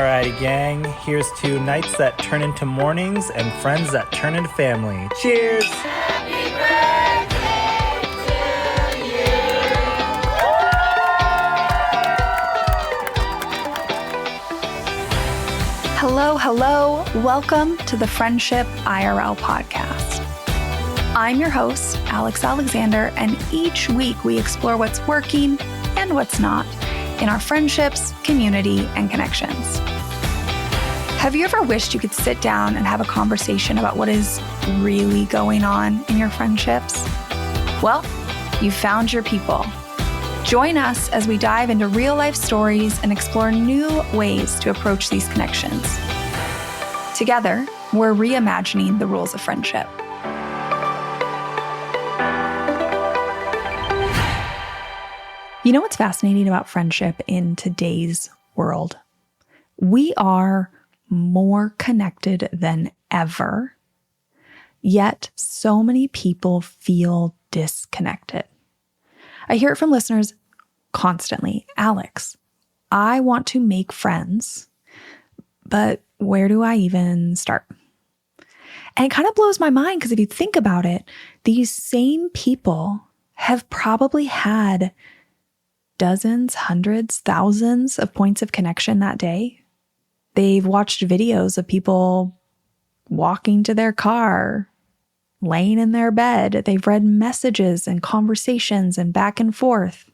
Alrighty, gang. Here's to nights that turn into mornings and friends that turn into family. Cheers! Happy birthday to you. Hello. Welcome to the Friendship IRL podcast. I'm your host, Alex Alexander, and each week we explore what's working and what's not in our friendships, community, and connections. Have you ever wished you could sit down and have a conversation about what is really going on in your friendships? Well, you found your people. Join us as we dive into real-life stories and explore new ways to approach these connections. Together, we're reimagining the rules of friendship. You know what's fascinating about friendship in today's world? We are more connected than ever, yet so many people feel disconnected. I hear it from listeners constantly. Alex, I want to make friends, but where do I even start? And it kind of blows my mind because if you think about it, these same people have probably had dozens, hundreds, thousands of points of connection that day. They've watched videos of people walking to their car, laying in their bed. They've read messages and conversations and back and forth.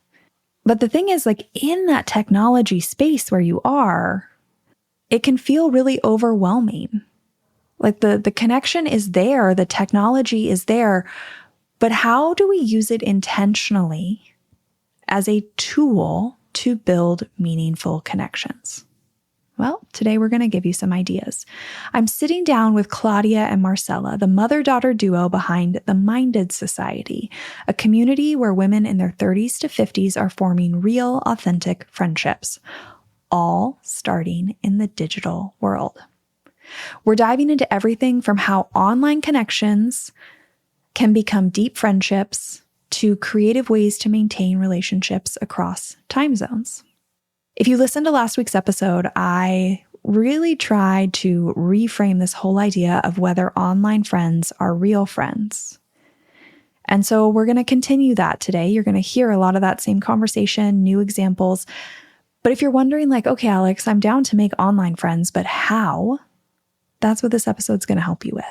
But the thing is, like in that technology space where you are, it can feel really overwhelming. Like the connection is there, the technology is there, but how do we use it intentionally as a tool to build meaningful connections? Well, today we're going to give you some ideas. I'm sitting down with Claudia and Marcela, the mother-daughter duo behind the Minded Society, a community where women in their 30s to 50s are forming real, authentic friendships, all starting in the digital world. We're diving into everything from how online connections can become deep friendships to creative ways to maintain relationships across time zones. If you listened to last week's episode, I really tried to reframe this whole idea of whether online friends are real friends. And so we're going to continue that today. You're going to hear a lot of that same conversation, new examples. But if you're wondering like, okay, Alex, I'm down to make online friends, but how? That's what this episode's going to help you with.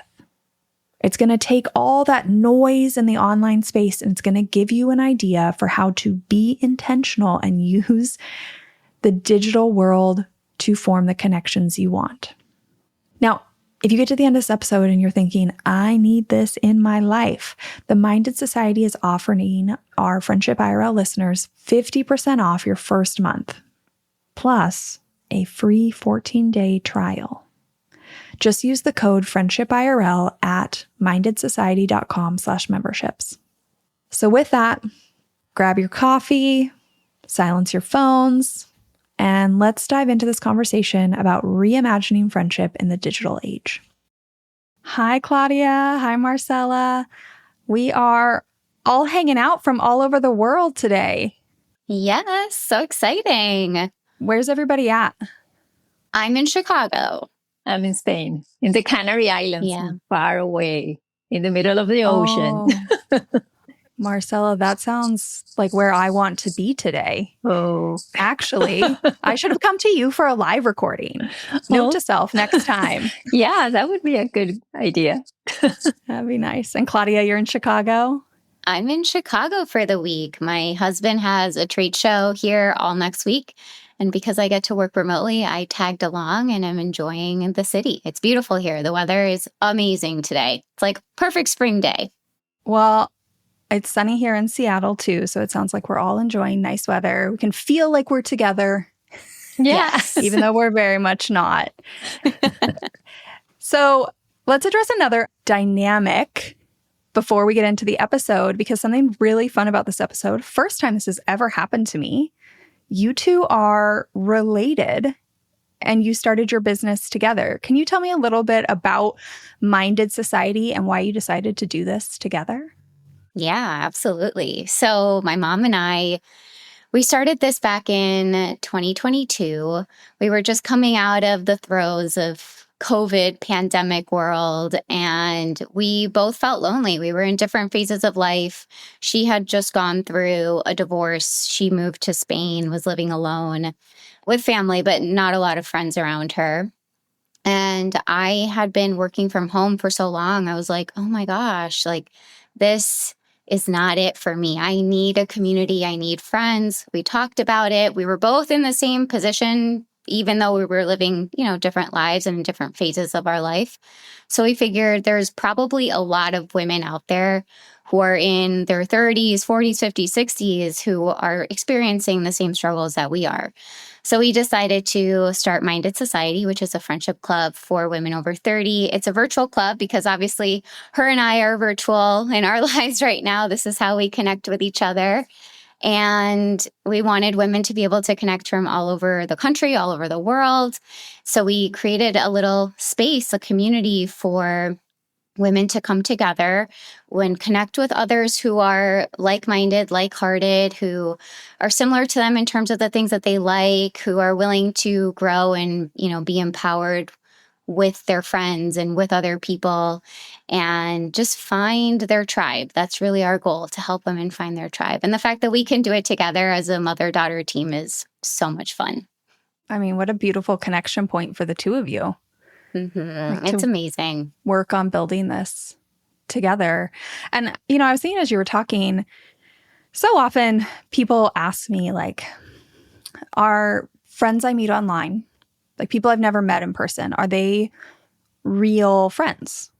It's going to take all that noise in the online space and it's going to give you an idea for how to be intentional and use the digital world to form the connections you want. Now, if you get to the end of this episode and you're thinking, I need this in my life, the Minded Society is offering our Friendship IRL listeners 50% off your first month, plus a free 14-day trial. Just use the code FriendshipIRL at mindedsociety.com/memberships. So with that, grab your coffee, silence your phones, and let's dive into this conversation about reimagining friendship in the digital age. Hi, Claudia. Hi, Marcela. We are all hanging out from all over the world today. Yes, so exciting. Where's everybody at? I'm in Chicago. I'm in Spain, in the Canary Islands, far away, in the middle of the ocean. Marcela, that sounds like where I want to be today. Oh. Actually, I should have come to you for a live recording. Note to self next time. Yeah, that would be a good idea. That'd be nice. And Claudia, you're in Chicago? I'm in Chicago for the week. My husband has a trade show here all next week. And because I get to work remotely, I tagged along and I'm enjoying the city. It's beautiful here. The weather is amazing today. It's like perfect spring day. Well, it's sunny here in Seattle too. So it sounds like we're all enjoying nice weather. We can feel like we're together. Yes. Even though we're very much not. So let's address another dynamic before we get into the episode, because something really fun about this episode, first time this has ever happened to me, you two are related and you started your business together. Can you tell me a little bit about Minded Society and why you decided to do this together? Yeah, absolutely. So my mom and I We started this back in 2022. We were just coming out of the throes of COVID pandemic world, and we both felt lonely. We were in different phases of life. She had just gone through a divorce. She moved to Spain, was living alone with family, but not a lot of friends around her. And I had been working from home for so long. I was like, oh my gosh, like this is not it for me. I need a community. I need friends. We talked about it. We were both in the same position, even though we were living, different lives and different phases of our life. So we figured there's probably a lot of women out there who are in their 30s, 40s, 50s, 60s who are experiencing the same struggles that we are. So we decided to start Minded Society, which is a friendship club for women over 30. It's a virtual club because obviously her and I are virtual in our lives right now. This is how we connect with each other. And we wanted women to be able to connect from all over the country, all over the world. So we created a little space, a community for women to come together and connect with others who are like-minded, like-hearted, who are similar to them in terms of the things that they like, who are willing to grow and, be empowered with their friends and with other people and just find their tribe. That's really our goal, to help women find their tribe. And the fact that we can do it together as a mother-daughter team is so much fun. I mean, what a beautiful connection point for the two of you. Mm-hmm. It's amazing. Work on building this together. And, I was thinking as you were talking, so often people ask me, like, are friends I meet online, like people I've never met in person, are they real friends?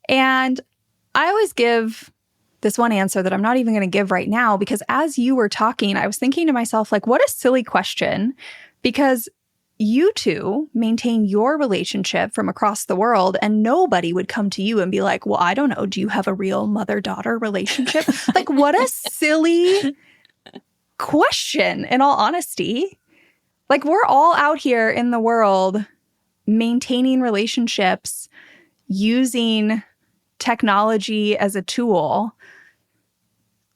And I always give this one answer that I'm not even going to give right now, because as you were talking, I was thinking to myself, like, what a silly question, because you two maintain your relationship from across the world, and nobody would come to you and be like, well, I don't know, do you have a real mother-daughter relationship? Like, what a silly question, in all honesty. Like, we're all out here in the world maintaining relationships, using technology as a tool.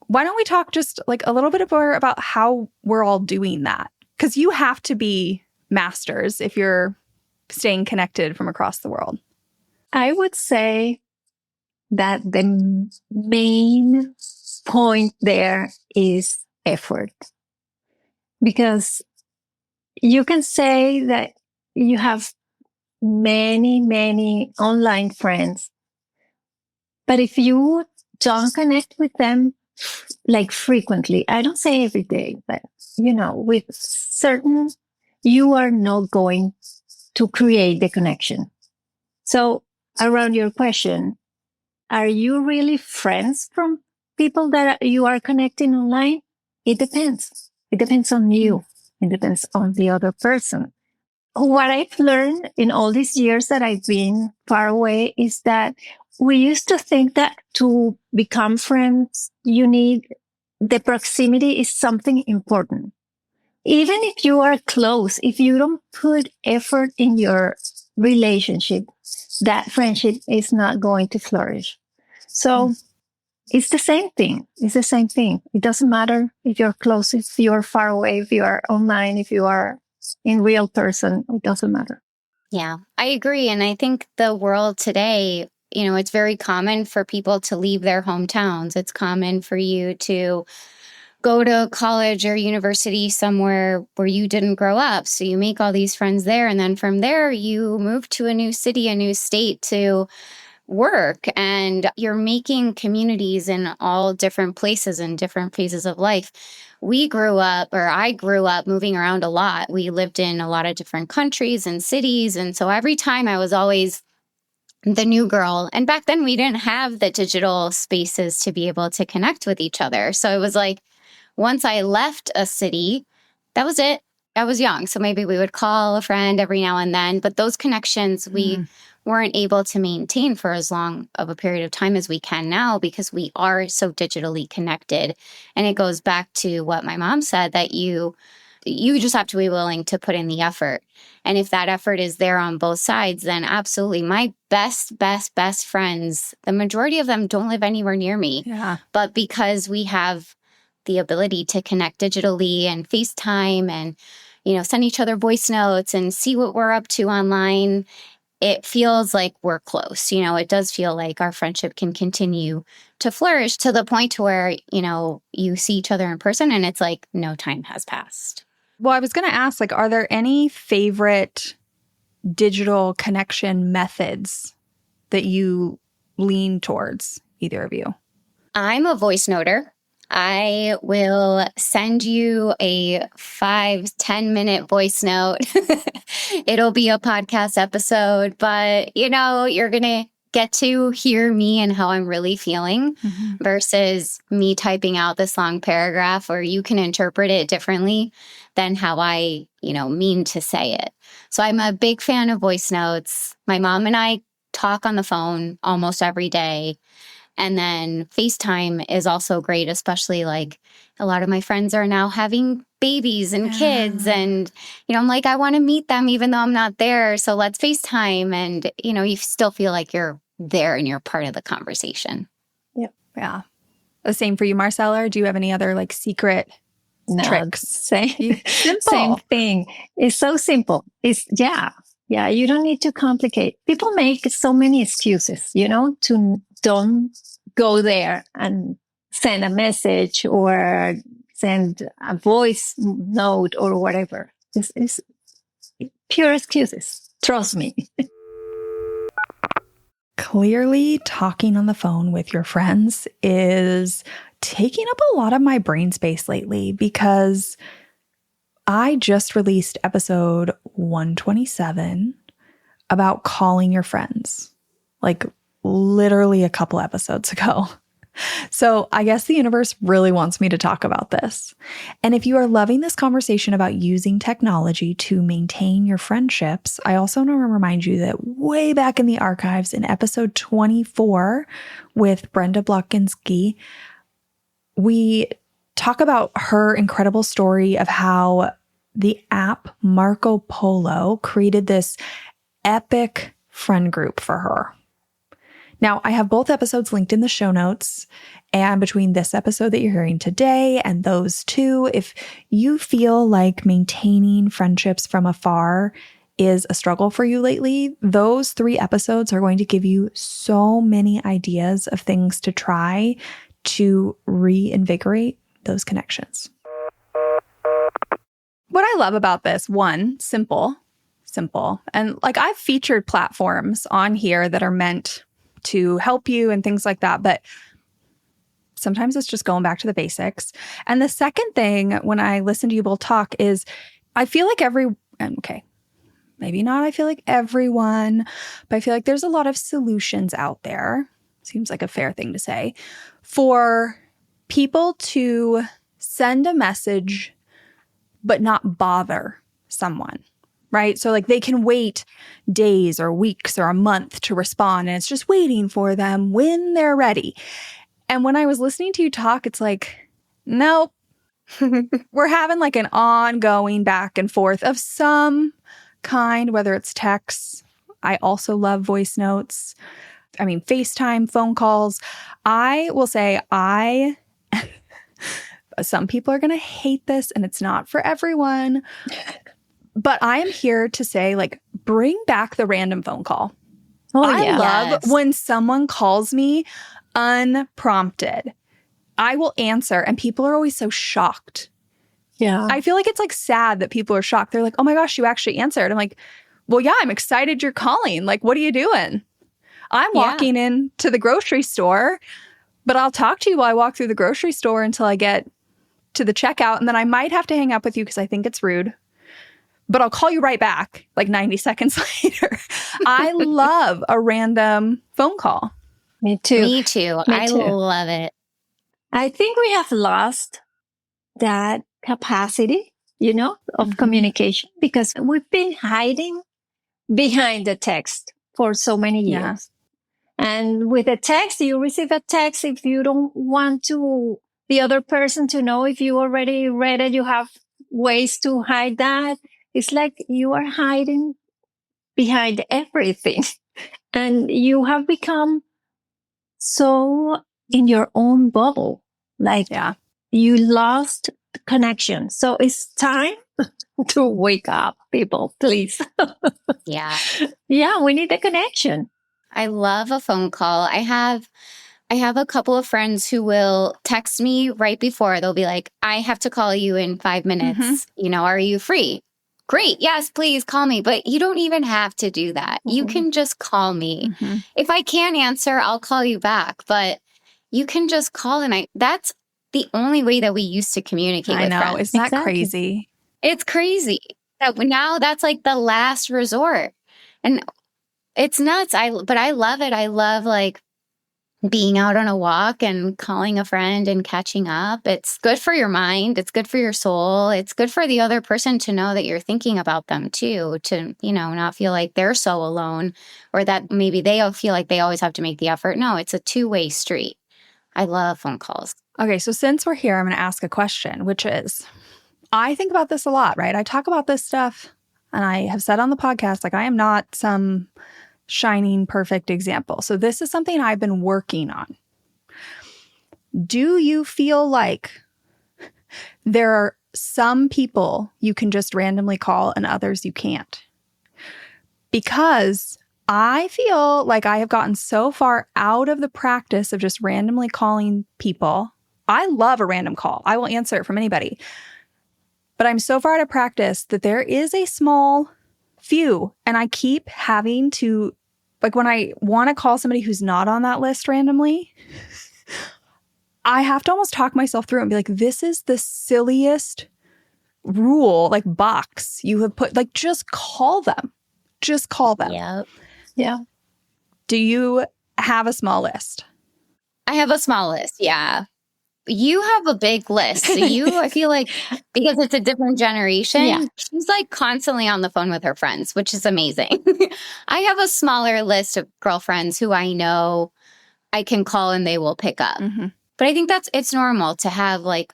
Why don't we talk just like a little bit more about how we're all doing that? Because you have to be masters if you're staying connected from across the world. I would say that the main point there is effort. Because you can say that you have many, many online friends, but if you don't connect with them like frequently, I don't say every day, but with certain, you are not going to create the connection. So around your question, are you really friends from people that you are connecting online? It depends. It depends on you. It depends on the other person. What I've learned in all these years that I've been far away is that we used to think that to become friends, the proximity is something important. Even if you are close, if you don't put effort in your relationship, that friendship is not going to flourish. So it's the same thing. It's the same thing. It doesn't matter if you're close, if you're far away, if you are online, if you are in real person, it doesn't matter. Yeah, I agree. And I think the world today, it's very common for people to leave their hometowns. It's common for you to go to college or university somewhere where you didn't grow up. So you make all these friends there. And then from there, you move to a new city, a new state to work. And you're making communities in all different places and different phases of life. I grew up moving around a lot. We lived in a lot of different countries and cities. And so every time I was always the new girl. And back then we didn't have the digital spaces to be able to connect with each other. So it was like, once I left a city, that was it. I was young, so maybe we would call a friend every now and then. But those connections we weren't able to maintain for as long of a period of time as we can now, because we are so digitally connected. And it goes back to what my mom said, that you just have to be willing to put in the effort. And if that effort is there on both sides, then absolutely. My best friends, the majority of them don't live anywhere near me. Yeah. But because we have the ability to connect digitally and FaceTime and, send each other voice notes and see what we're up to online, it feels like we're close. It does feel like our friendship can continue to flourish to the point to where, you see each other in person and it's like no time has passed. Well, I was going to ask, like, are there any favorite digital connection methods that you lean towards, either of you? I'm a voice noter. I will send you a 5-10 minute voice note. It'll be a podcast episode, but you're going to get to hear me and how I'm really feeling versus me typing out this long paragraph, or you can interpret it differently than how I, mean to say it. So I'm a big fan of voice notes. My mom and I talk on the phone almost every day. And then FaceTime is also great, especially like a lot of my friends are now having babies and kids. And, I'm like, I want to meet them even though I'm not there. So let's FaceTime. And, you still feel like you're there and you're part of the conversation. Yep. Yeah. The same for you, Marcela? Or do you have any other like secret tricks? Same Simple. thing. It's so simple. Yeah, you don't need to complicate. People make so many excuses, to don't go there and send a message or send a voice note or whatever. It's pure excuses. Trust me. Clearly, talking on the phone with your friends is taking up a lot of my brain space lately because I just released episode 127 about calling your friends, like literally a couple episodes ago. So I guess the universe really wants me to talk about this. And if you are loving this conversation about using technology to maintain your friendships, I also want to remind you that way back in the archives in episode 24 with Brenda Blokzinski, we talk about her incredible story of how the app Marco Polo created this epic friend group for her. Now, I have both episodes linked in the show notes, and between this episode that you're hearing today and those two, if you feel like maintaining friendships from afar is a struggle for you lately, those 3 episodes are going to give you so many ideas of things to try to reinvigorate those connections. What I love about this, one, simple. And like I've featured platforms on here that are meant to help you and things like that, but sometimes it's just going back to the basics. And the second thing when I listen to you both talk is I feel like maybe not I feel like everyone, but I feel like there's a lot of solutions out there. Seems like a fair thing to say for people to send a message but not bother someone, right? So like they can wait days or weeks or a month to respond, and it's just waiting for them when they're ready. And when I was listening to you talk, it's like, nope, we're having like an ongoing back and forth of some kind, whether it's texts. I also love voice notes. I mean, FaceTime, phone calls. I will say some people are going to hate this and it's not for everyone, but I am here to say, like, bring back the random phone call. I love when someone calls me unprompted. I will answer and people are always so shocked. Yeah. I feel like it's like sad that people are shocked. They're like, oh my gosh, you actually answered. I'm like, well, yeah, I'm excited you're calling. Like, what are you doing? I'm walking into the grocery store, but I'll talk to you while I walk through the grocery store until I get to the checkout. And then I might have to hang up with you because I think it's rude, but I'll call you right back like 90 seconds later. I love a random phone call. Me too. Me too. I love it. I think we have lost that capacity, of communication because we've been hiding behind the text for so many years. Yeah. And with a text, you receive a text. If you don't want the other person to know if you already read it, you have ways to hide that. It's like you are hiding behind everything. And you have become so in your own bubble. Like you lost connection. So it's time to wake up, people, please. Yeah. Yeah, we need the connection. I love a phone call. I have a couple of friends who will text me right before. They'll be like, I have to call you in 5 minutes. Are you free? Great. Yes, please call me. But you don't even have to do that. You can just call me. If I can't answer, I'll call you back. But you can just call. And that's the only way that we used to communicate with friends. Isn't that crazy? It's crazy. That now that's like the last resort. And it's nuts. But I love it. I love like being out on a walk and calling a friend and catching up. It's good for your mind. It's good for your soul. It's good for the other person to know that you're thinking about them too, to, not feel like they're so alone or that maybe they feel like they always have to make the effort. No, it's a two-way street. I love phone calls. Okay, so since we're here, I'm going to ask a question, which is, I think about this a lot, right? I talk about this stuff and I have said on the podcast, like I am not some shining perfect example. So this is something I've been working on. Do you feel like there are some people you can just randomly call and others you can't? Because I feel like I have gotten so far out of the practice of just randomly calling people. I love a random call. I will answer it from anybody. But I'm so far out of practice that there is a small few. And I keep having to, like when I want to call somebody who's not on that list randomly, I have to almost talk myself through and be like, this is the silliest rule, like box you have put, like just call them. Just call them. Yep. Yeah. Do you have a small list? I have a small list. Yeah. You have a big list. So I feel like, because it's a different generation, she's like constantly on the phone with her friends, which is amazing. I have a smaller list of girlfriends who I know I can call and they will pick up. But I think it's normal to have like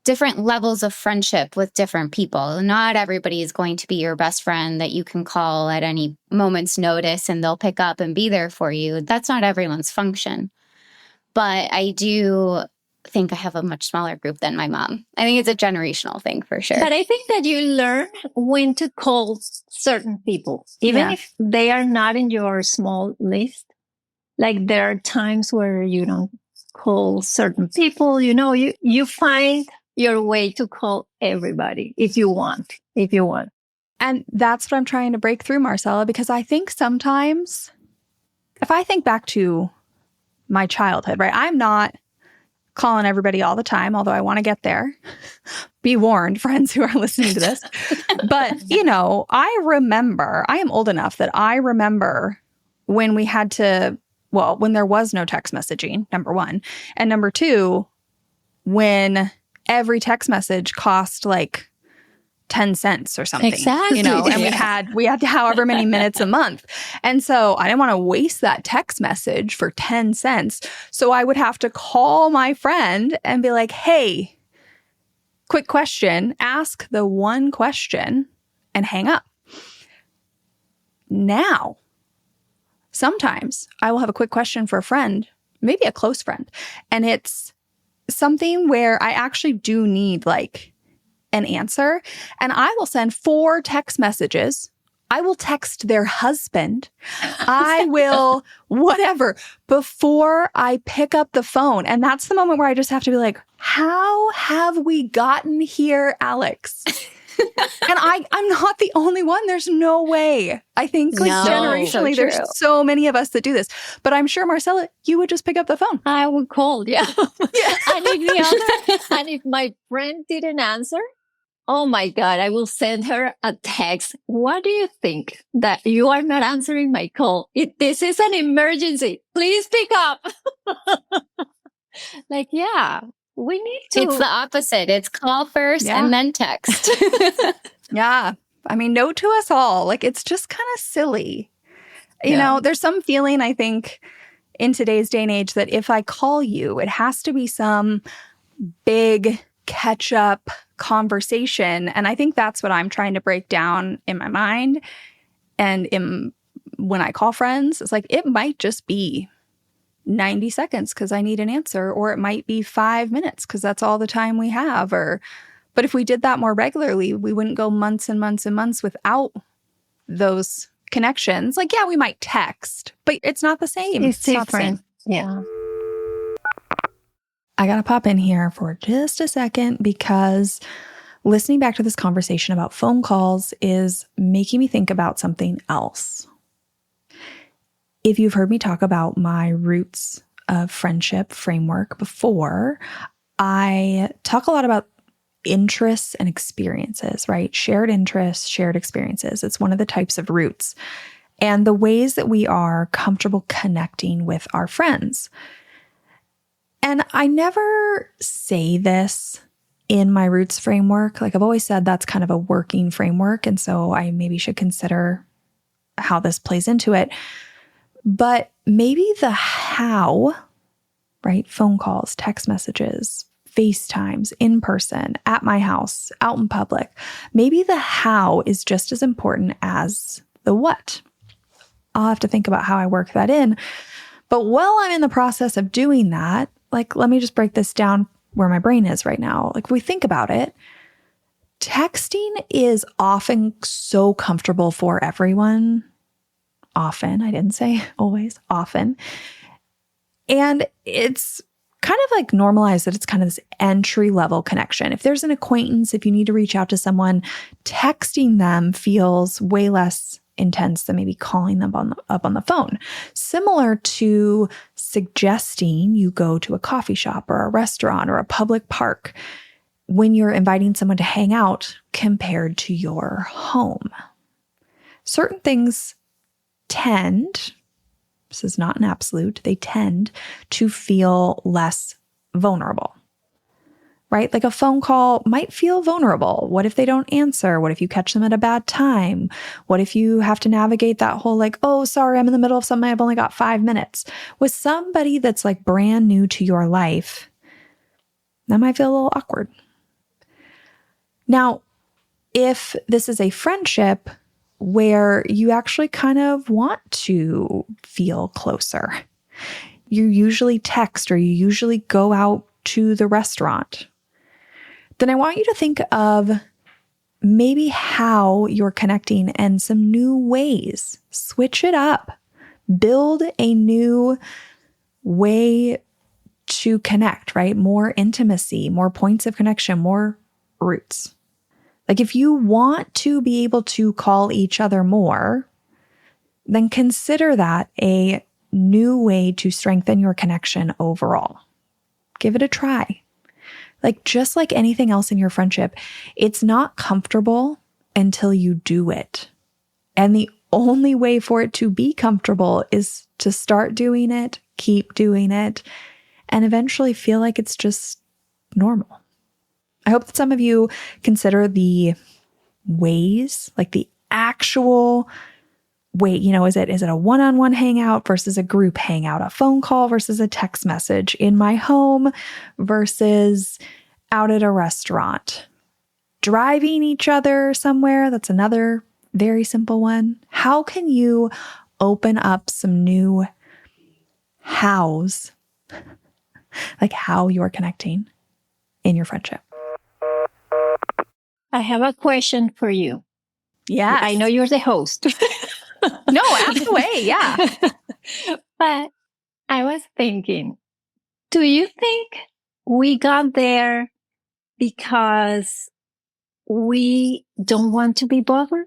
different levels of friendship with different people. Not everybody is going to be your best friend that you can call at any moment's notice and they'll pick up and be there for you. That's not everyone's function. But I do think I have a much smaller group than my mom. I think it's a generational thing for sure. But I think that you learn when to call certain people, even if they are not in your small list. Like there are times where you don't call certain people, you find your way to call everybody if you want. And that's what I'm trying to break through, Marcela, because I think sometimes if I think back to my childhood, right, I'm not calling everybody all the time, although I want to get there. Be warned, friends who are listening to this. But, I am old enough that I remember when we had to, when there was no text messaging, number one. And number two, when every text message cost like 10 cents or something. Exactly. And we had however many minutes a month. And so I didn't want to waste that text message for 10 cents. So I would have to call my friend and be like, hey, quick question, ask the one question and hang up. Now, sometimes I will have a quick question for a friend, maybe a close friend. And it's something where I actually do need like an answer, and I will send 4 text messages. I will text their husband. I will whatever before I pick up the phone. And that's the moment where I just have to be like, how have we gotten here, Alex? And I'm not the only one. There's no way. I think generationally, there's so many of us that do this. But I'm sure, Marcela, you would just pick up the phone. I would call, yeah. And if my friend didn't answer, oh my God, I will send her a text. What do you think that you are not answering my call? This is an emergency. Please pick up. We need to. It's the opposite. It's call first and then text. Yeah. I mean, note to us all. Like, it's just kind of silly. You know, there's some feeling, I think, in today's day and age that if I call you, it has to be some big catch-up conversation. And I think that's what I'm trying to break down in my mind. And when I call friends, it's like, it might just be 90 seconds because I need an answer, or it might be 5 minutes because that's all the time we have. But if we did that more regularly, we wouldn't go months and months and months without those connections. Like, yeah, we might text, but it's not the same. It's not the different. same. Yeah. I got to pop in here for just a second because listening back to this conversation about phone calls is making me think about something else. If you've heard me talk about my roots of friendship framework before, I talk a lot about interests and experiences, right? Shared interests, shared experiences. It's one of the types of roots and the ways that we are comfortable connecting with our friends. And I never say this in my roots framework. Like I've always said, that's kind of a working framework. And so I maybe should consider how this plays into it. But maybe the how, right? Phone calls, text messages, FaceTimes, in person, at my house, out in public. Maybe the how is just as important as the what. I'll have to think about how I work that in. But while I'm in the process of doing that, like, let me just break this down where my brain is right now. Like, if we think about it, texting is often so comfortable for everyone. Often, I didn't say always, often. And it's kind of like normalized that it's kind of this entry level connection. If there's an acquaintance, if you need to reach out to someone, texting them feels way less intense than maybe calling them up on the phone. Similar to suggesting you go to a coffee shop or a restaurant or a public park when you're inviting someone to hang out compared to your home. Certain things tend, this is not an absolute, they tend to feel less vulnerable, right? Like a phone call might feel vulnerable. What if they don't answer? What if you catch them at a bad time? What if you have to navigate that whole like, oh, sorry, I'm in the middle of something. I've only got 5 minutes. With somebody that's like brand new to your life, that might feel a little awkward. Now, if this is a friendship where you actually kind of want to feel closer, you usually text or you usually go out to the restaurant, then I want you to think of maybe how you're connecting and some new ways. Switch it up. Build a new way to connect, right? More intimacy, more points of connection, more roots. Like if you want to be able to call each other more, then consider that a new way to strengthen your connection overall. Give it a try. Like just like anything else in your friendship, it's not comfortable until you do it. And the only way for it to be comfortable is to start doing it, keep doing it, and eventually feel like it's just normal. I hope that some of you consider the ways, like the actual way, is it a one-on-one hangout versus a group hangout, a phone call versus a text message, in my home versus out at a restaurant, driving each other somewhere. That's another very simple one. How can you open up some new hows, like how you're connecting in your friendship? I have a question for you. Yes. I know you're the host. No, ask away. Yeah. But I was thinking, do you think we got there because we don't want to be bothered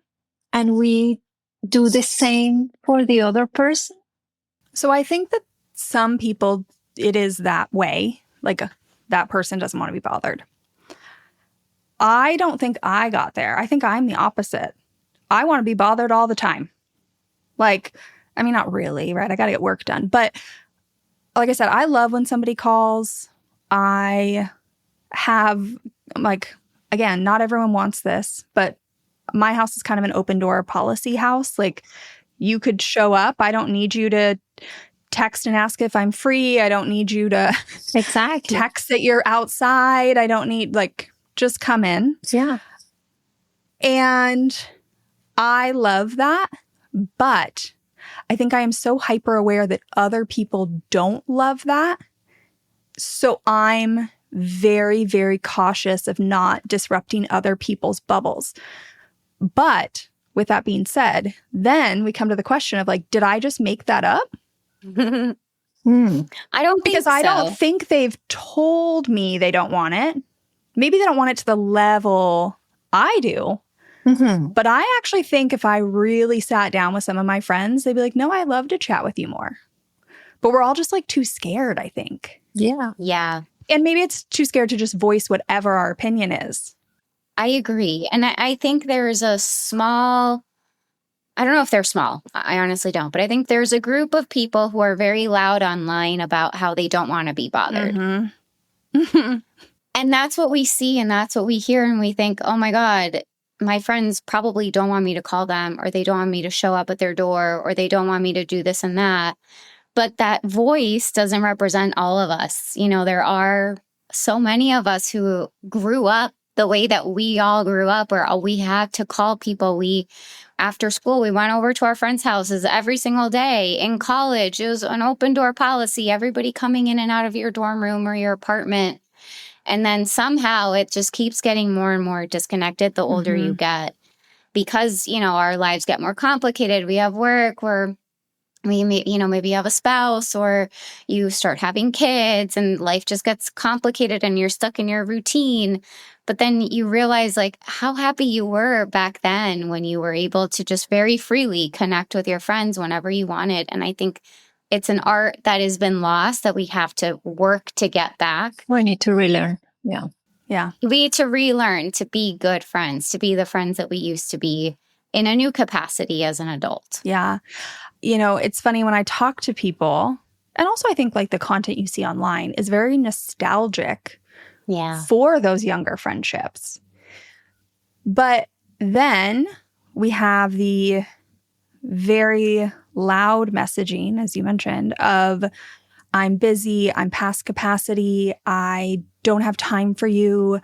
and we do the same for the other person? So I think that some people, it is that way. Like that person doesn't want to be bothered. I don't think I got there. I think I'm the opposite. I want to be bothered all the time. Like, I mean, not really, right? I got to get work done. But like I said, I love when somebody calls. I have, like, again, not everyone wants this, but my house is kind of an open door policy house. Like, you could show up. I don't need you to text and ask if I'm free. I don't need you to Exactly. text that you're outside. I don't need, like, just come in. Yeah. And I love that. But I think I am so hyper aware that other people don't love that. So I'm very, very cautious of not disrupting other people's bubbles. But with that being said, then we come to the question of like, did I just make that up? I don't think Because I so. don't think they've told me they don't want it. Maybe they don't want it to the level I do. But I actually think if I really sat down with some of my friends, they'd be like, no, I'd love to chat with you more. But we're all just like too scared, I think. Yeah. Yeah, And maybe it's too scared to just voice whatever our opinion is. I agree. And I think there's a small, I don't know if they're small. I honestly don't. But I think there's a group of people who are very loud online about how they don't want to be bothered. And that's what we see and that's what we hear. And we think, oh my God, my friends probably don't want me to call them, or they don't want me to show up at their door, or they don't want me to do this and that. But that voice doesn't represent all of us. You know, there are so many of us who grew up the way that we all grew up, where we had to call people. After school, we went over to our friends' houses every single day. In college, it was an open door policy, everybody coming in and out of your dorm room or your apartment. And then somehow it just keeps getting more and more disconnected the older you get, because, you know, our lives get more complicated. We have work, maybe you have a spouse, or you start having kids, and life just gets complicated and you're stuck in your routine. But then you realize like how happy you were back then when you were able to just very freely connect with your friends whenever you wanted. And I think it's an art that has been lost that we have to work to get back. We need to relearn. Yeah. Yeah. We need to relearn to be good friends, to be the friends that we used to be in a new capacity as an adult. Yeah. You know, it's funny when I talk to people, and also I think like the content you see online is very nostalgic for those younger friendships. But then we have the very loud messaging, as you mentioned, of I'm busy, I'm past capacity, I don't have time for you,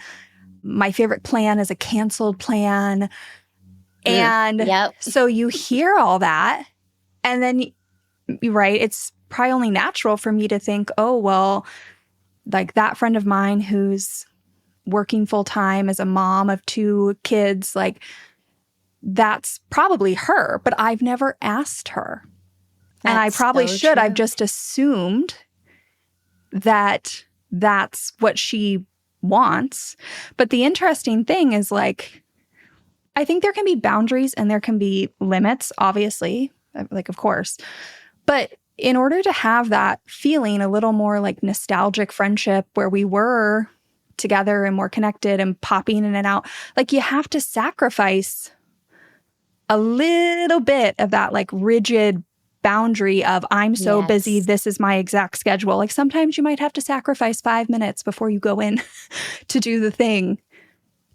my favorite plan is a canceled plan. And so you hear all that, and then, right, it's probably only natural for me to think, oh, well, like that friend of mine who's working full time as a mom of 2 kids, like that's probably her, but I've never asked her. And I probably should. I've just assumed that that's what she wants. But the interesting thing is like, I think there can be boundaries and there can be limits, obviously, like, of course. But in order to have that feeling a little more like nostalgic friendship where we were together and more connected and popping in and out, like you have to sacrifice a little bit of that like rigid boundary of I'm so busy, this is my exact schedule. Like sometimes you might have to sacrifice 5 minutes before you go in to do the thing,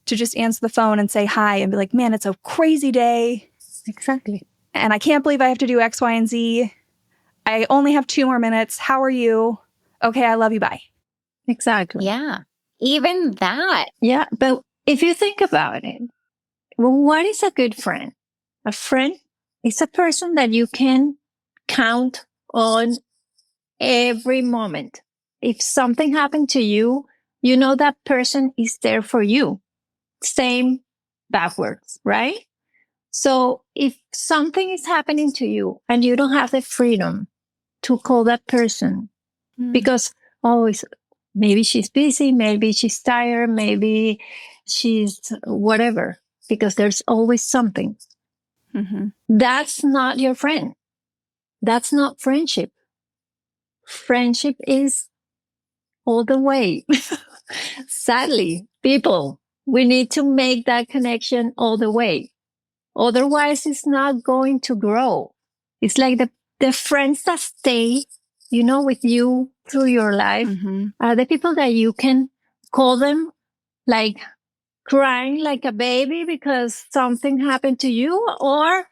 to just answer the phone and say hi and be like, man, it's a crazy day. Exactly. And I can't believe I have to do X, Y, and Z. I only have 2 more minutes. How are you? Okay, I love you. Bye. Exactly. Yeah. Even that. Yeah. But if you think about it, well, what is a good friend? A friend is a person that you can count on every moment. If something happened to you, you know that person is there for you. Same backwards, right? So if something is happening to you and you don't have the freedom to call that person because always, maybe she's busy, maybe she's tired, maybe she's whatever, because there's always something. That's not your friend. That's not friendship. Friendship is all the way. Sadly, people, we need to make that connection all the way. Otherwise, it's not going to grow. It's like the friends that stay, with you through your life are the people that you can call them like crying like a baby because something happened to you, or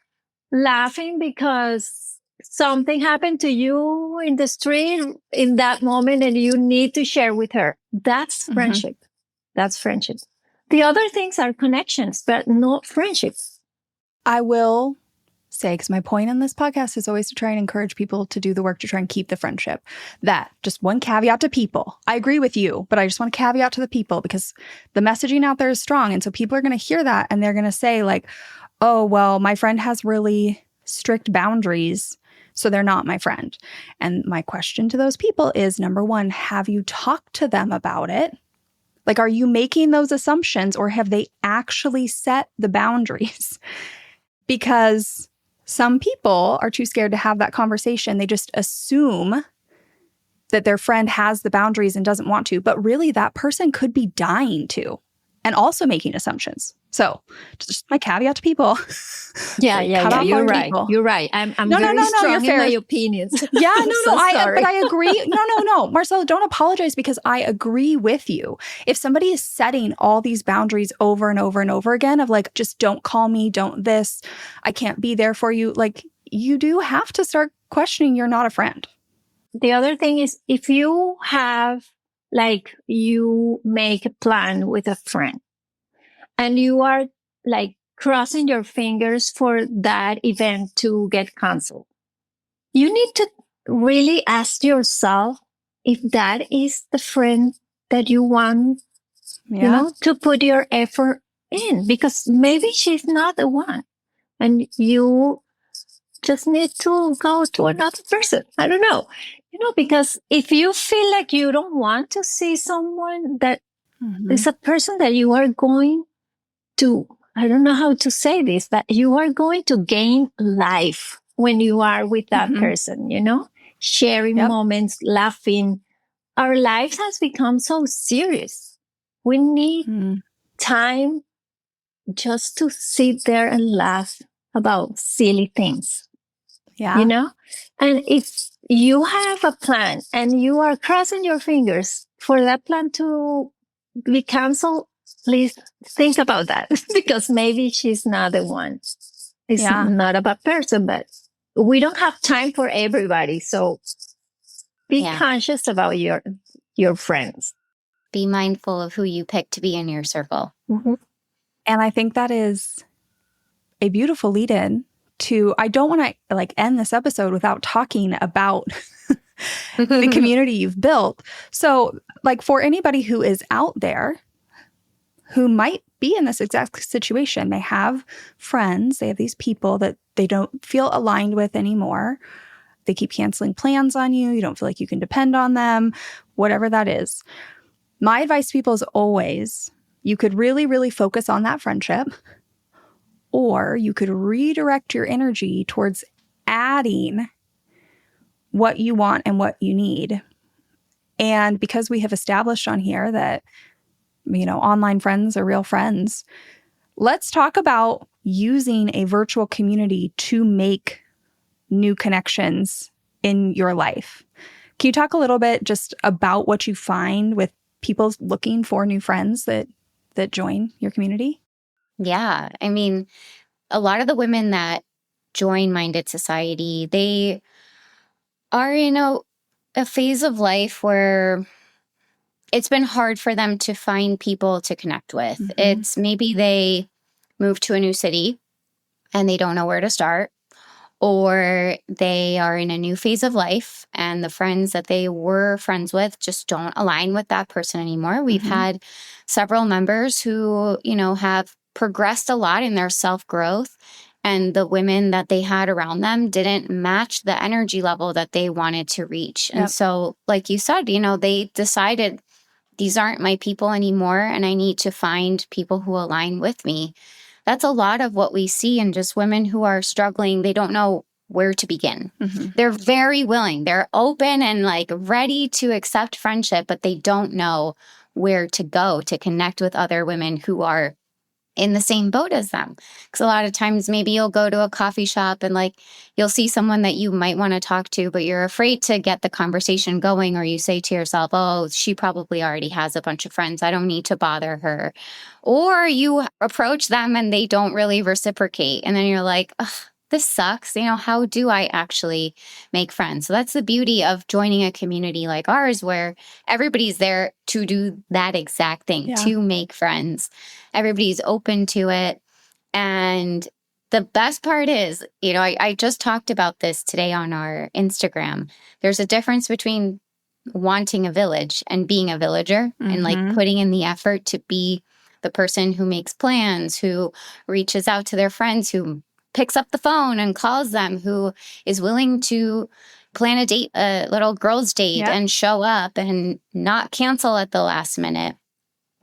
laughing because something happened to you in the street in that moment and you need to share with her. That's friendship. That's friendship. The other things are connections, but not friendships. I will say, because my point on this podcast is always to try and encourage people to do the work to try and keep the friendship. That just one caveat to people. I agree with you, but I just want to caveat to the people because the messaging out there is strong. And so people are going to hear that and they're going to say like, oh, well, my friend has really strict boundaries, so they're not my friend. And my question to those people is, number one, have you talked to them about it? Like, are you making those assumptions or have they actually set the boundaries? Because some people are too scared to have that conversation. They just assume that their friend has the boundaries and doesn't want to, but really that person could be dying to and also making assumptions. So just my caveat to people. Yeah, You're right. People. You're right. I'm very strong in my opinions. Yeah, Sorry. but I agree. No. Marcela, don't apologize because I agree with you. If somebody is setting all these boundaries over and over and over again of like, just don't call me, don't this, I can't be there for you. Like you do have to start questioning you're not a friend. The other thing is if you have, like you make a plan with a friend and you are like crossing your fingers for that event to get canceled, you need to really ask yourself if that is the friend that you want, to put your effort in, because maybe she's not the one and you just need to go to another person. I don't know, because if you feel like you don't want to see someone that is a person that you are going to, I don't know how to say this, but you are going to gain life when you are with that person, sharing moments, laughing. Our life has become so serious. We need time just to sit there and laugh about silly things. Yeah. And if you have a plan and you are crossing your fingers for that plan to be canceled, please think about that because maybe she's not the one. It's not a bad person, but we don't have time for everybody. So be conscious about your friends. Be mindful of who you pick to be in your circle. Mm-hmm. And I think that is a beautiful lead-in to, I don't want to like end this episode without talking about the community you've built. So like for anybody who is out there who might be in this exact situation, they have friends, they have these people that they don't feel aligned with anymore. They keep canceling plans on you. You don't feel like you can depend on them, whatever that is. My advice to people is always, you could really, really focus on that friendship, or you could redirect your energy towards adding what you want and what you need. And because we have established on here that, online friends are real friends, let's talk about using a virtual community to make new connections in your life. Can you talk a little bit just about what you find with people looking for new friends that join your community? Yeah. I mean, a lot of the women that join Minded Society, they are in a phase of life where it's been hard for them to find people to connect with. It's maybe they moved to a new city and they don't know where to start, or they are in a new phase of life and the friends that they were friends with just don't align with that person anymore. We've had several members who, have progressed a lot in their self-growth, and the women that they had around them didn't match the energy level that they wanted to reach. And so, like you said, they decided these aren't my people anymore, and I need to find people who align with me. That's a lot of what we see in just women who are struggling. They don't know where to begin. They're very willing. They're open and like ready to accept friendship, but they don't know where to go to connect with other women who are in the same boat as them. Because a lot of times maybe you'll go to a coffee shop and like you'll see someone that you might want to talk to, but you're afraid to get the conversation going, or you say to yourself, oh, she probably already has a bunch of friends, I don't need to bother her. Or you approach them and they don't really reciprocate. And then you're like, ugh, this sucks. How do I actually make friends? So that's the beauty of joining a community like ours, where everybody's there to do that exact thing, to make friends. Everybody's open to it. And the best part is, I just talked about this today on our Instagram. There's a difference between wanting a village and being a villager and like putting in the effort to be the person who makes plans, who reaches out to their friends, who picks up the phone and calls them, who is willing to plan a date, a little girl's date, and show up and not cancel at the last minute.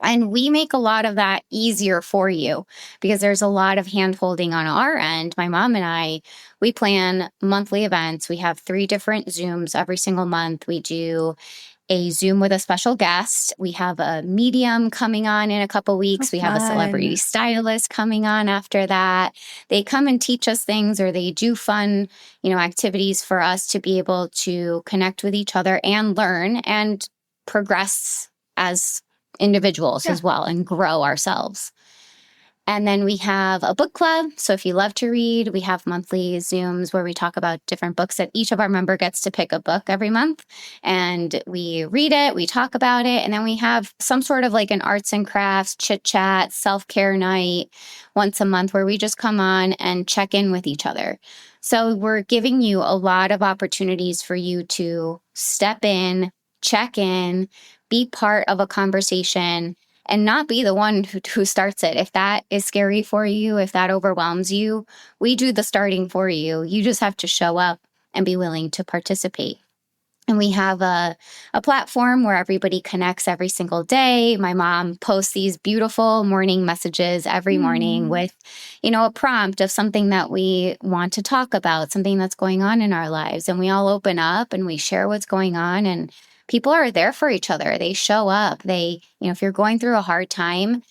And we make a lot of that easier for you because there's a lot of hand-holding on our end. My mom and I, we plan monthly events. We have 3 different Zooms every single month. We do a Zoom with a special guest. We have a medium coming on in a couple weeks. We have a celebrity stylist coming on after that. They come and teach us things, or they do fun, activities for us to be able to connect with each other and learn and progress as individuals as well and grow ourselves. And then we have a book club. So if you love to read, we have monthly Zooms where we talk about different books that each of our member gets to pick a book every month. And we read it, we talk about it. And then we have some sort of like an arts and crafts, chit chat, self-care night once a month where we just come on and check in with each other. So we're giving you a lot of opportunities for you to step in, check in, be part of a conversation, and not be the one who starts it. If that is scary for you, if that overwhelms you, we do the starting for you. You just have to show up and be willing to participate. And we have a platform where everybody connects every single day. My mom posts these beautiful morning messages every morning with, a prompt of something that we want to talk about, something that's going on in our lives. And we all open up and we share what's going on, and people are there for each other. They show up. They, if you're going through a hard time,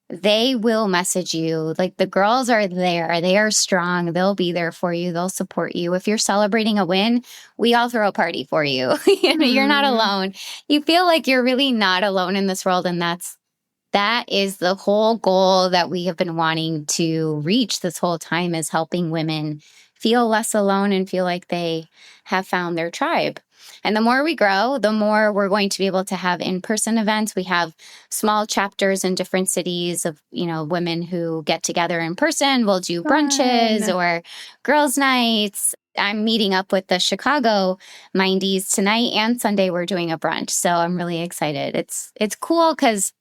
they will message you. Like, the girls are there. They are strong. They'll be there for you. They'll support you. If you're celebrating a win, we all throw a party for you. You're not alone. You feel like you're really not alone in this world. And that is the whole goal that we have been wanting to reach this whole time, is helping women feel less alone and feel like they have found their tribe. And the more we grow, the more we're going to be able to have in-person events. We have small chapters in different cities of, women who get together in person. We'll do brunches or girls' nights. I'm meeting up with the Chicago Mindies tonight, and Sunday we're doing a brunch. So I'm really excited. It's cool because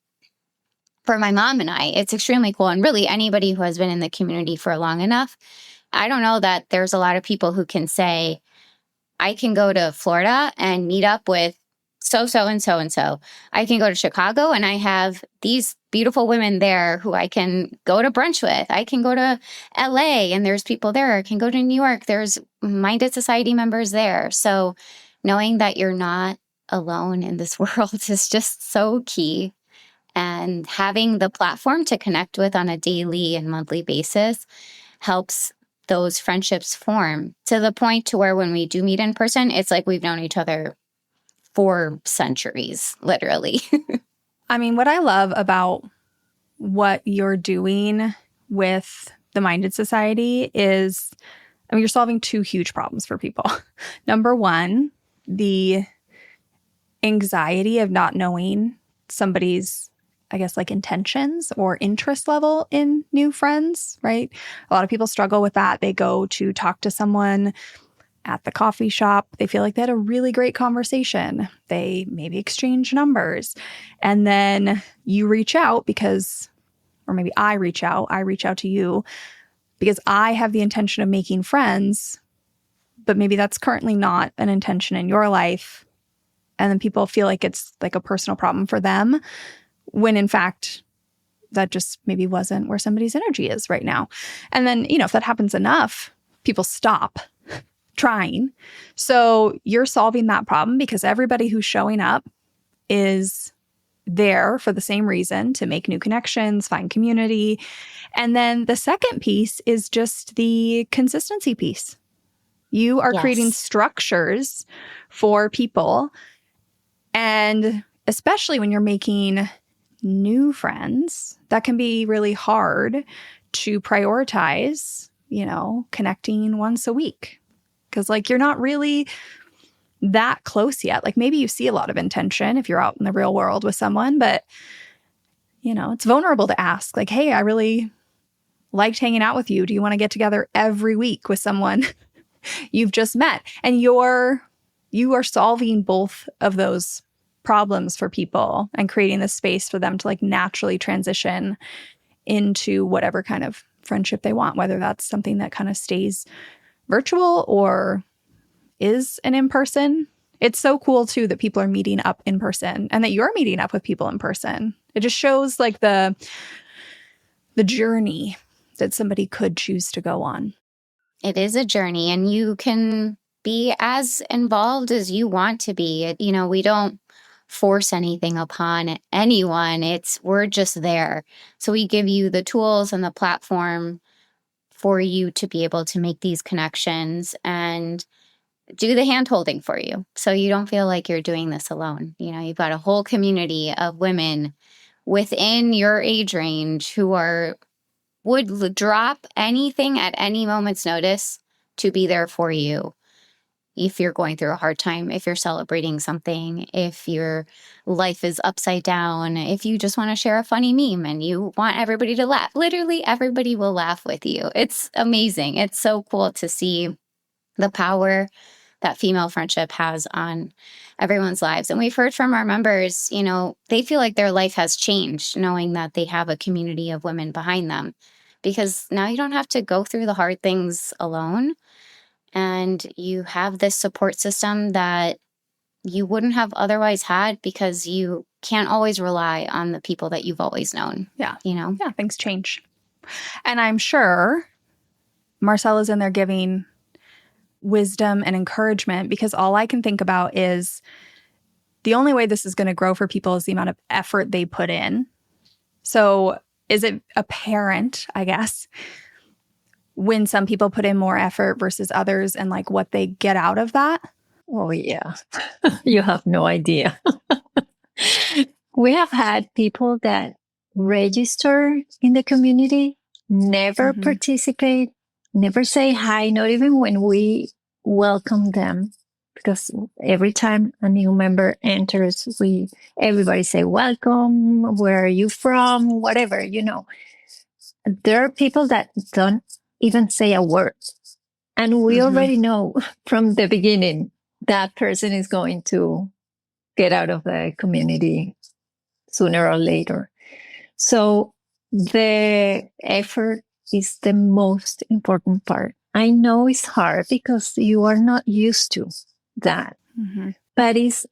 for my mom and I, it's extremely cool. And really anybody who has been in the community for long enough, I don't know that there's a lot of people who can say, I can go to Florida and meet up with so-so and so-and-so. I can go to Chicago and I have these beautiful women there who I can go to brunch with. I can go to LA and there's people there. I can go to New York. There's Minded Society members there. So knowing that you're not alone in this world is just so key. And having the platform to connect with on a daily and monthly basis helps those friendships form to the point to where when we do meet in person, it's like we've known each other for centuries, literally. I mean, what I love about what you're doing with the Minded Society is, you're solving 2 huge problems for people. Number one, the anxiety of not knowing somebody's, intentions or interest level in new friends, right? A lot of people struggle with that. They go to talk to someone at the coffee shop. They feel like they had a really great conversation. They maybe exchange numbers. And then you reach out or maybe I reach out to you because I have the intention of making friends, but maybe that's currently not an intention in your life. And then people feel like it's like a personal problem for them, when in fact, that just maybe wasn't where somebody's energy is right now. And then, if that happens enough, people stop trying. So you're solving that problem because everybody who's showing up is there for the same reason, to make new connections, find community. And then the second piece is just the consistency piece. You are creating structures for people. And especially when you're making new friends, that can be really hard to prioritize, connecting once a week. Because you're not really that close yet. Maybe you see a lot of intention if you're out in the real world with someone, but, it's vulnerable to ask, hey, I really liked hanging out with you? Do you want to get together every week with someone you've just met? And you are solving both of those problems for people and creating the space for them to like naturally transition into whatever kind of friendship they want, whether that's something that kind of stays virtual or is an in-person. It's so cool too that people are meeting up in person and that you're meeting up with people in person. It just shows like the journey that somebody could choose to go on. It is a journey, and you can be as involved as you want to be. You know, we don't force anything upon anyone. We're just there. So we give you the tools and the platform for you to be able to make these connections and do the hand holding for you. So you don't feel like you're doing this alone. You know, you've got a whole community of women within your age range who would drop anything at any moment's notice to be there for you. If you're going through a hard time, if you're celebrating something, if your life is upside down, if you just want to share a funny meme and you want everybody to laugh, literally everybody will laugh with you. It's amazing. It's so cool to see the power that female friendship has on everyone's lives. And we've heard from our members, you know, they feel like their life has changed knowing that they have a community of women behind them, because now you don't have to go through the hard things alone. And you have this support system that you wouldn't have otherwise had, because you can't always rely on the people that you've always known. Yeah. You know? Yeah, things change. And I'm sure Marcela's in there giving wisdom and encouragement, because all I can think about is the only way this is going to grow for people is the amount of effort they put in. So is it apparent, I guess, when some people put in more effort versus others and like what they get out of that? Oh, yeah. You have no idea. We have had people that register in the community, never participate, never say hi, not even when we welcome them. Because every time a new member enters, everybody say, welcome, where are you from, whatever, you know. There are people that don't even say a word. And we already know from the beginning that person is going to get out of the community sooner or later. So the effort is the most important part. I know it's hard because you are not used to that, but it's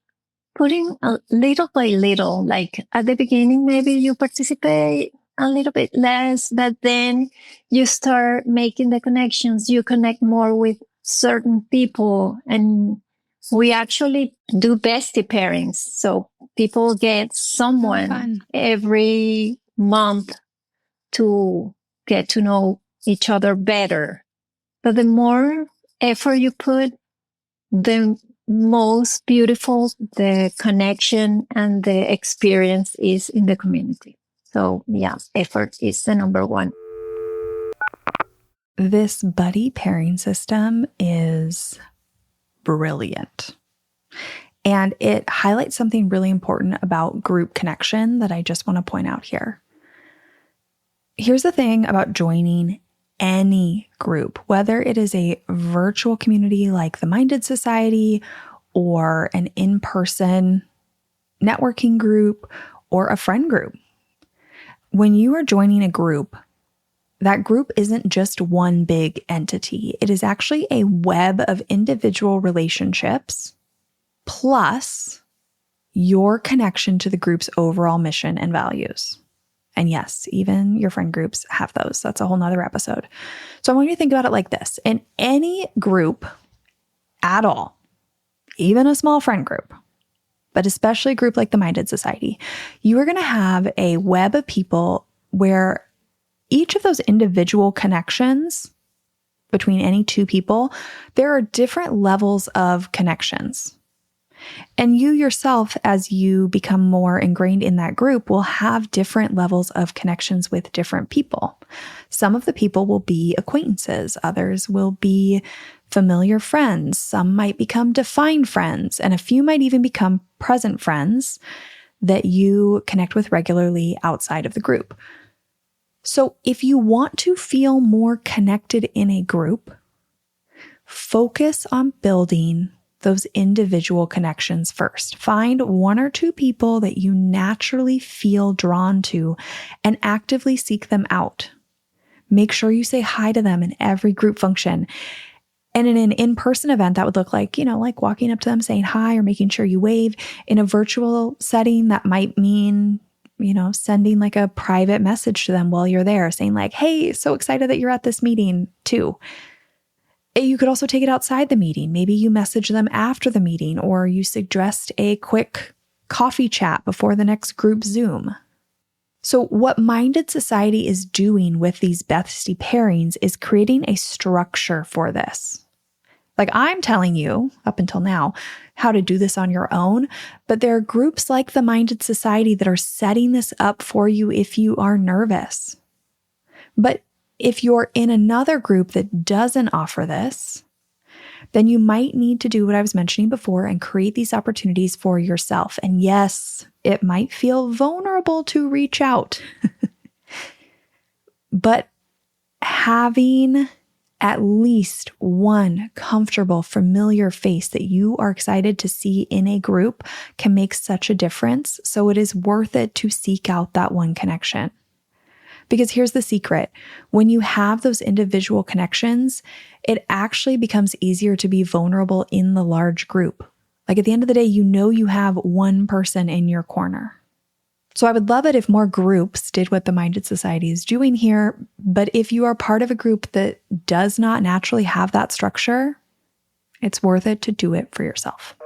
putting a little by little, like at the beginning, maybe you participate a little bit less, but then you start making the connections. You connect more with certain people, and we actually do bestie pairings. So people get someone every month to get to know each other better. But the more effort you put, the most beautiful the connection and the experience is in the community. So yeah, effort is the number one. This buddy pairing system is brilliant. And it highlights something really important about group connection that I just want to point out here. Here's the thing about joining any group, whether it is a virtual community like the Minded Society or an in-person networking group or a friend group. When you are joining a group, that group isn't just one big entity. It is actually a web of individual relationships plus your connection to the group's overall mission and values. And yes, even your friend groups have those. That's a whole nother episode. So I want you to think about it like this. In any group at all, even a small friend group, but especially a group like the Minded Society, you are going to have a web of people where each of those individual connections between any two people, there are different levels of connections. And you yourself, as you become more ingrained in that group, will have different levels of connections with different people. Some of the people will be acquaintances. Others will be familiar friends. Some might become defined friends. And a few might even become present friends that you connect with regularly outside of the group. So if you want to feel more connected in a group, focus on building those individual connections first. Find one or two people that you naturally feel drawn to and actively seek them out. Make sure you say hi to them in every group function. And in an in-person event, that would look like, like walking up to them, saying hi, or making sure you wave. In a virtual setting, that might mean, sending like a private message to them while you're there, saying like, hey, so excited that you're at this meeting too. You could also take it outside the meeting. Maybe you message them after the meeting, or you suggest a quick coffee chat before the next group Zoom. So what Minded Society is doing with these bestie pairings is creating a structure for this. Like I'm telling you, up until now, how to do this on your own, but there are groups like the Minded Society that are setting this up for you if you are nervous. But if you're in another group that doesn't offer this, then you might need to do what I was mentioning before and create these opportunities for yourself. And yes, it might feel vulnerable to reach out, but having at least one comfortable, familiar face that you are excited to see in a group can make such a difference. So it is worth it to seek out that one connection. Because here's the secret. When you have those individual connections, it actually becomes easier to be vulnerable in the large group. Like at the end of the day, you have one person in your corner. So I would love it if more groups did what the Minded Society is doing here. But if you are part of a group that does not naturally have that structure, it's worth it to do it for yourself.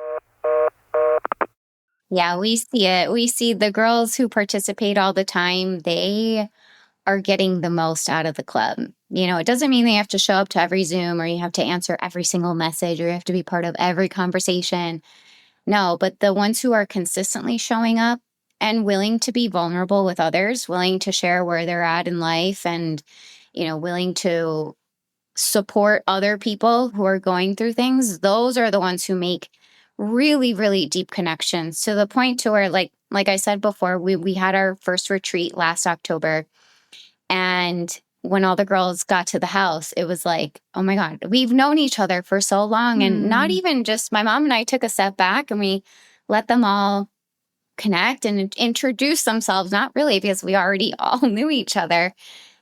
Yeah, we see it. We see the girls who participate all the time. They are getting the most out of the club. It doesn't mean they have to show up to every Zoom, or you have to answer every single message, or you have to be part of every conversation. No, but the ones who are consistently showing up and willing to be vulnerable with others, willing to share where they're at in life, and, willing to support other people who are going through things, those are the ones who make really, really deep connections, to the point to where, like I said before, we had our first retreat last October. And when all the girls got to the house, it was like, oh my God, we've known each other for so long. And not even just my mom and I took a step back and we let them all connect and introduce themselves, not really because we already all knew each other.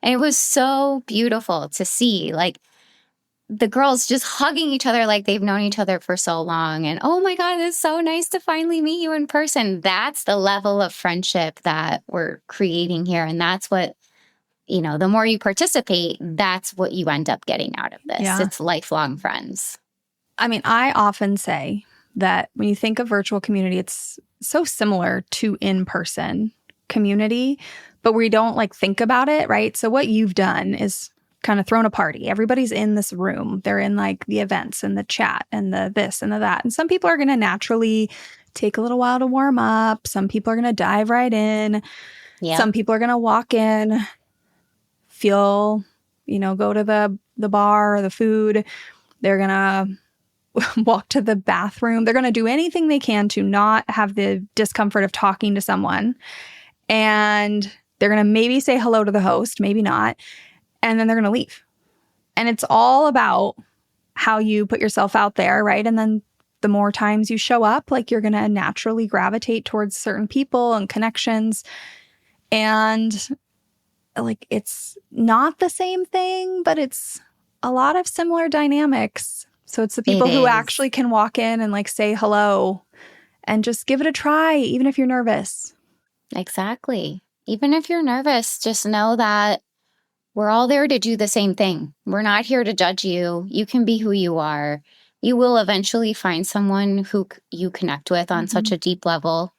And it was so beautiful to see, like, the girls just hugging each other like they've known each other for so long. And oh my God, it's so nice to finally meet you in person. That's the level of friendship that we're creating here. And that's what, the more you participate, that's what you end up getting out of this. Yeah. It's lifelong friends. I mean, I often say that when you think of virtual community, it's so similar to in-person community, but we don't think about it, right? So what you've done is kind of thrown a party. Everybody's in this room. They're in the events and the chat and the this and the that. And some people are going to naturally take a little while to warm up. Some people are going to dive right in. Yeah. Some people are going to walk in, feel, go to the bar or the food. They're going to walk to the bathroom. They're going to do anything they can to not have the discomfort of talking to someone. And they're going to maybe say hello to the host, maybe not. And then they're going to leave. And it's all about how you put yourself out there, right? And then the more times you show up, you're going to naturally gravitate towards certain people and connections. And it's not the same thing, but it's a lot of similar dynamics. So it's the people who actually can walk in and say hello and just give it a try, even if you're nervous. Exactly. Even if you're nervous, just know that we're all there to do the same thing. We're not here to judge you. You can be who you are. You will eventually find someone who you connect with on such a deep level,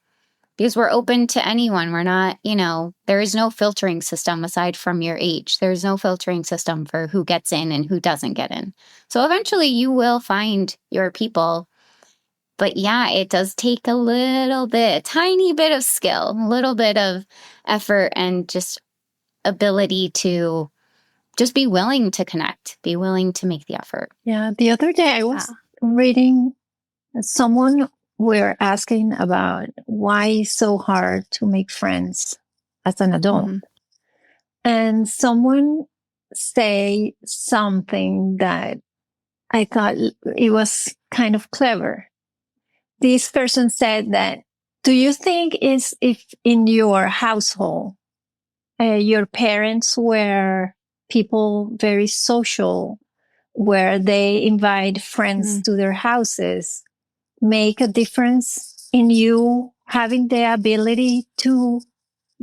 because we're open to anyone. We're not, there is no filtering system aside from your age. There's no filtering system for who gets in and who doesn't get in. So eventually you will find your people. But yeah, it does take a little bit, a tiny bit of skill, a little bit of effort, and just ability to just be willing to connect, be willing to make the effort. Yeah. The other day I was reading, someone were asking about why it's so hard to make friends as an adult. and someone say something that I thought it was kind of clever. This person said that, do you think is if in your household, your parents were people very social, where they invite friends to their houses, make a difference in you having the ability to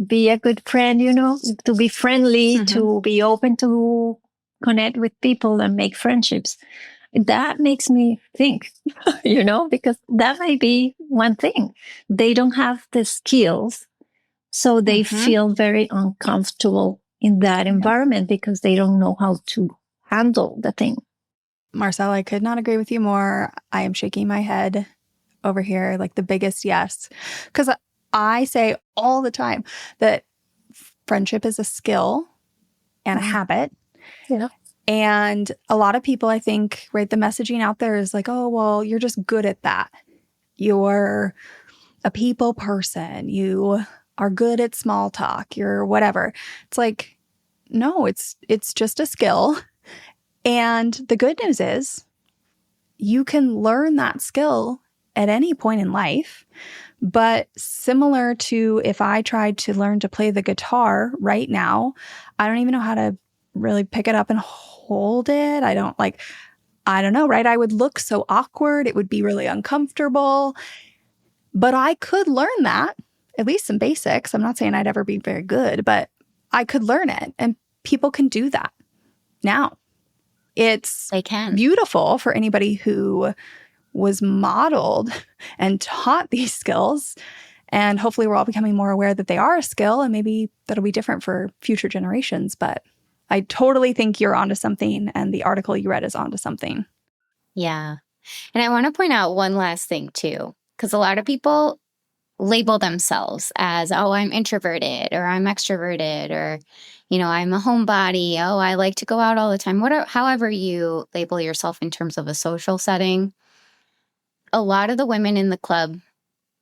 be a good friend, to be friendly, to be open to connect with people and make friendships? That makes me think, because that might be one thing. They don't have the skills, so they feel very uncomfortable in that environment because they don't know how to handle the thing. Marcela, I could not agree with you more. I am shaking my head over here like the biggest yes. Because I say all the time that friendship is a skill and a habit. Yeah. And a lot of people, I think, right, the messaging out there is like, oh, well, you're just good at that. You're a people person. You are good at small talk. You're whatever. It's like, no, it's just a skill. And the good news is you can learn that skill at any point in life. But similar to if I tried to learn to play the guitar right now, I don't even know how to really pick it up and hold it. I don't know, right? I would look so awkward. It would be really uncomfortable. But I could learn that, at least some basics. I'm not saying I'd ever be very good, but I could learn it. And people can do that now. They can. Beautiful for anybody who was modeled and taught these skills. And hopefully we're all becoming more aware that they are a skill, and maybe that'll be different for future generations. But I totally think you're onto something, and the article you read is onto something. Yeah. And I want to point out one last thing too, because a lot of people label themselves as, oh, I'm introverted, or I'm extroverted, or, I'm a homebody. Oh, I like to go out all the time. However you label yourself in terms of a social setting, a lot of the women in the club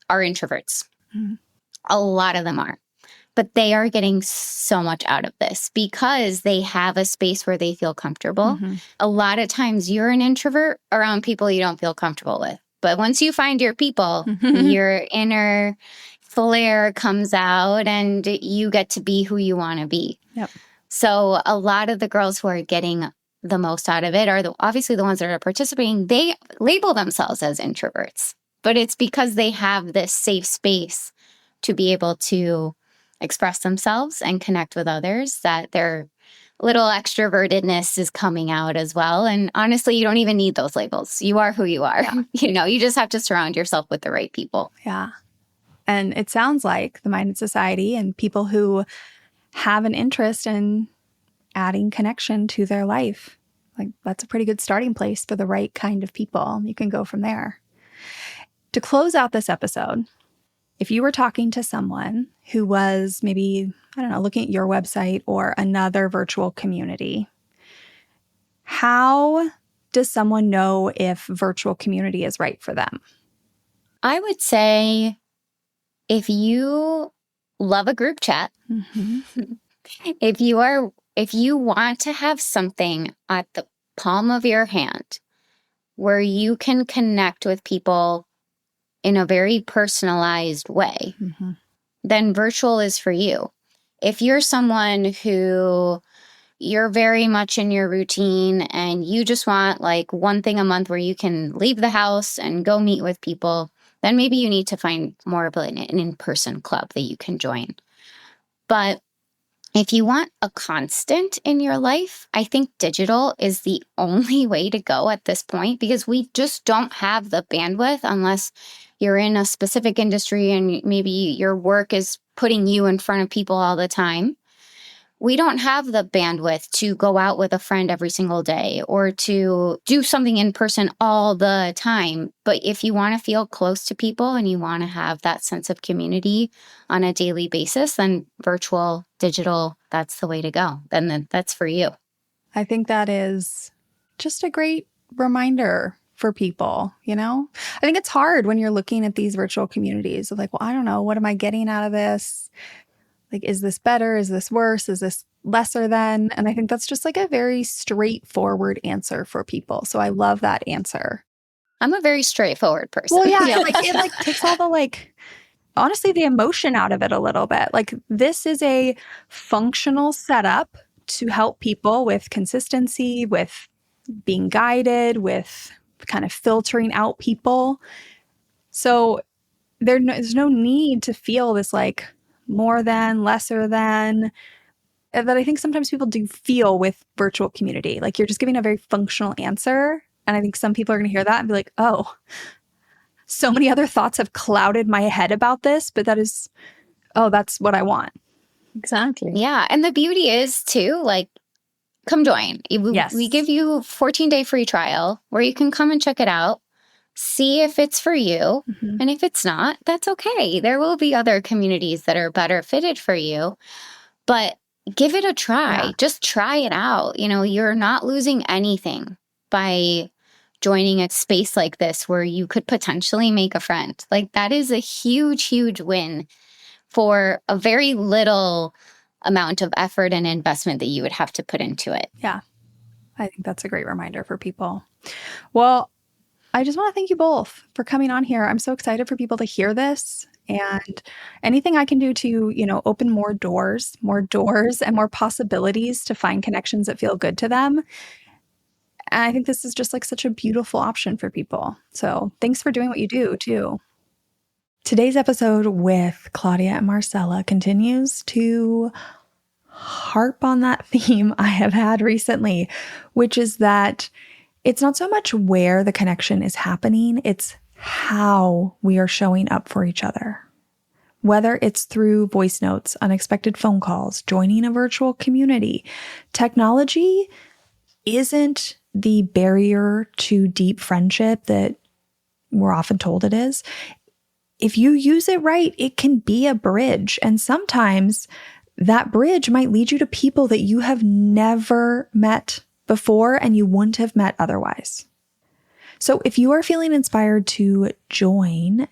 are introverts. Mm-hmm. A lot of them are. But they are getting so much out of this because they have a space where they feel comfortable. Mm-hmm. A lot of times you're an introvert around people you don't feel comfortable with. But once you find your people, your inner flair comes out and you get to be who you want to be. Yep. So a lot of the girls who are getting the most out of it are obviously the ones that are participating. They label themselves as introverts, but it's because they have this safe space to be able to express themselves and connect with others, that their little extrovertedness is coming out as well. And honestly, you don't even need those labels. You are who you are. Yeah. You just have to surround yourself with the right people. Yeah. And it sounds like the Minded Society and people who have an interest in adding connection to their life, like that's a pretty good starting place for the right kind of people. You can go from there. To close out this episode, if you were talking to someone who was maybe, I don't know, looking at your website or another virtual community, how does someone know if virtual community is right for them? I would say if you love a group chat, if you want to have something at the palm of your hand where you can connect with people in a very personalized way, then virtual is for you. If you're someone who you're very much in your routine and you just want like one thing a month where you can leave the house and go meet with people, then maybe you need to find more of an in-person club that you can join. But if you want a constant in your life, I think digital is the only way to go at this point, because we just don't have the bandwidth unless you're in a specific industry and maybe your work is putting you in front of people all the time. We don't have the bandwidth to go out with a friend every single day or to do something in person all the time. But if you want to feel close to people and you want to have that sense of community on a daily basis, then virtual, digital, that's the way to go. Then that's for you. I think that is just a great reminder for people, I think it's hard when you're looking at these virtual communities of like, well, I don't know, what am I getting out of this? Like, is this better? Is this worse? Is this lesser than? And I think that's just like a very straightforward answer for people. So I love that answer. I'm a very straightforward person. Well, yeah, it takes all the honestly, the emotion out of it a little bit. Like, this is a functional setup to help people with consistency, with being guided, with kind of filtering out people. So there's no need to feel this like more than, lesser than, that I think sometimes people do feel with virtual community. Like, you're just giving a very functional answer. And I think some people are going to hear that and be like, oh, so many other thoughts have clouded my head about this, but that's what I want. Exactly. Yeah. And the beauty is too, like, come join. Yes. We give you a 14-day free trial where you can come and check it out, see if it's for you. Mm-hmm. And if it's not, that's okay. There will be other communities that are better fitted for you, but give it a try. Yeah. Just try it out. You're not losing anything by joining a space like this where you could potentially make a friend. Like, that is a huge, huge win for a very little amount of effort and investment that you would have to put into it. Yeah. I think that's a great reminder for people. Well, I just want to thank you both for coming on here. I'm so excited for people to hear this, and anything I can do to, open more doors and more possibilities to find connections that feel good to them. And I think this is just like such a beautiful option for people. So thanks for doing what you do too. Today's episode with Claudia and Marcela continues to harp on that theme I have had recently, which is that it's not so much where the connection is happening, it's how we are showing up for each other. Whether it's through voice notes, unexpected phone calls, joining a virtual community, technology isn't the barrier to deep friendship that we're often told it is. If you use it right, it can be a bridge. And sometimes that bridge might lead you to people that you have never met before and you wouldn't have met otherwise. So if you are feeling inspired to join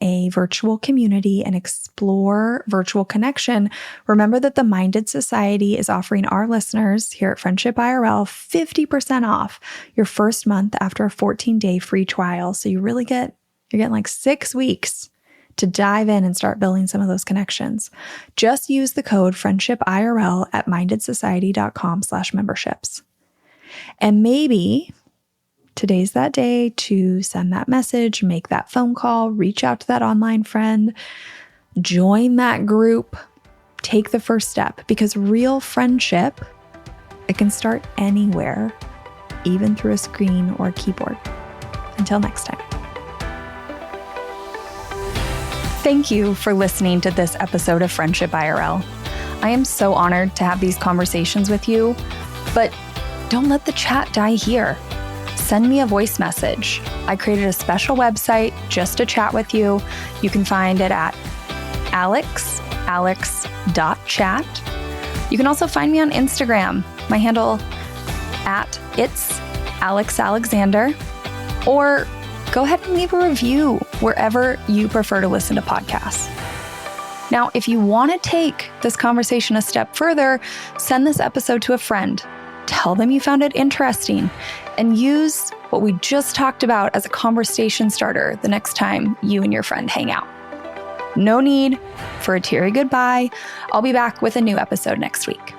a virtual community and explore virtual connection, remember that the Minded Society is offering our listeners here at Friendship IRL 50% off your first month after a 14-day free trial. So you're getting like 6 weeks to dive in and start building some of those connections. Just use the code FriendshipIRL at mindedsociety.com/memberships. And maybe today's that day to send that message, make that phone call, reach out to that online friend, join that group, take the first step, because real friendship, it can start anywhere, even through a screen or a keyboard. Until next time. Thank you for listening to this episode of Friendship IRL. I am so honored to have these conversations with you, but don't let the chat die here. Send me a voice message. I created a special website just to chat with you. You can find it at alex.chat. You can also find me on Instagram. My handle at it's Alex Alexander. Or go ahead and leave a review wherever you prefer to listen to podcasts. Now, if you want to take this conversation a step further, send this episode to a friend. Tell them you found it interesting and use what we just talked about as a conversation starter the next time you and your friend hang out. No need for a teary goodbye. I'll be back with a new episode next week.